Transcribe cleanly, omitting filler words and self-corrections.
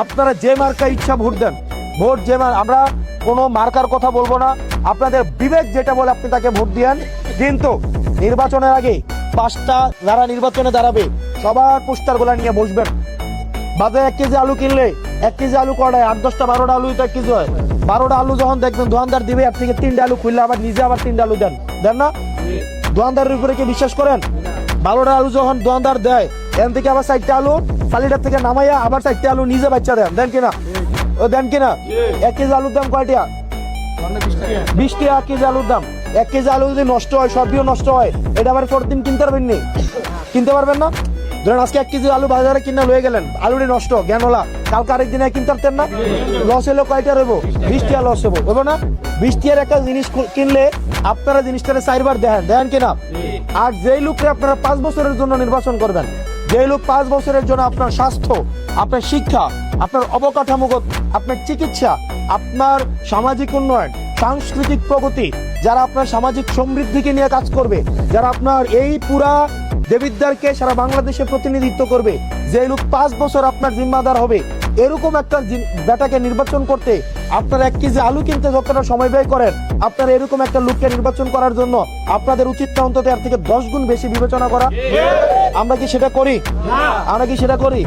আপনারা যে মার্কা ইচ্ছা ভোট দেন, ভোট যে আমরা কোনো মার্কার কথা বলবো না, আপনাদের বিবেক যেটা বলে আপনি তাকে ভোট দিয়েন। কিন্তু নির্বাচনের আগে 5টা যারা নির্বাচনে দাঁড়াবে সবার পোস্টার গুলা নিয়ে বসবেন। বাজারে 1 কেজি আলু কিনলে 1 কেজি আলু কড়ায় 8, 10টা 12টা আলুই তো 1 কেজি হয়। 12টা আলু যখন দেখবেন দোকানদার দিবে, এর থেকে 3টা আলু খুললে আবার নিজে আবার 3টা আলু দেন না? দোকানদারের উপরে কি বিশ্বাস করেন? 12টা আলু যখন দোকানদার দেয়, এখান থেকে আবার 4টা আলু সালিটার থেকে নামাইয়া আবার 4টা আলু নিজে বাচ্চা দেন কিনা? ও দেন কিনা? 1 কেজি আলুর দাম কয়টা? 20 টাকা কেজি আলুর দাম। 1 কেজি আলু যদি নষ্ট হয়, সবজিও নষ্ট হয়, এটা আবার পরের দিন কিনতে পারবেন নি? কিনতে পারবেন না? ধরেন আজকে 1 কেজি আলু বাজারে কিনে লয়ে গেলেন, আলুটি নষ্ট জ্ঞানলা, কালকে আরেক দিনে কিনতে পারতেন না? লস হলো কয়টা রইব? 20 টাকা লস হবো না? 20 টাকার একটা জিনিস কিনলে আপনারা জিনিসটারে 4বার দেখেন কিনা? আর যেই লোককে আপনারা 5 বছরের জন্য নির্বাচন করবেন, যেই লোক 5 বছরের জন্য আপনার স্বাস্থ্য, আপনার শিক্ষা, আপনার অবকাঠামোগত, আপনার চিকিৎসা, আপনার সামাজিক উন্নয়ন, সাংস্কৃতিক প্রগতি, যারা আপনার সামাজিক সমৃদ্ধিকে নিয়ে কাজ করবে, যারা আপনার এই পুরা দেবিদ্বারকে সারা বাংলাদেশে প্রতিনিধিত্ব করবে, যে লোক 5 বছর আপনার জিম্মাদার হবে, এরকম একটা বেটাকে নির্বাচন করতে আপনারা 1 কেজি আলু কিনতে যতটা সময় ব্যয় করেন, আপনার এরকম একটা লোককে নির্বাচন করার জন্য আপনাদের উচিত না অন্তত এর থেকে 10 গুণ বেশি বিবেচনা করা? আমরা কি সেটা করি?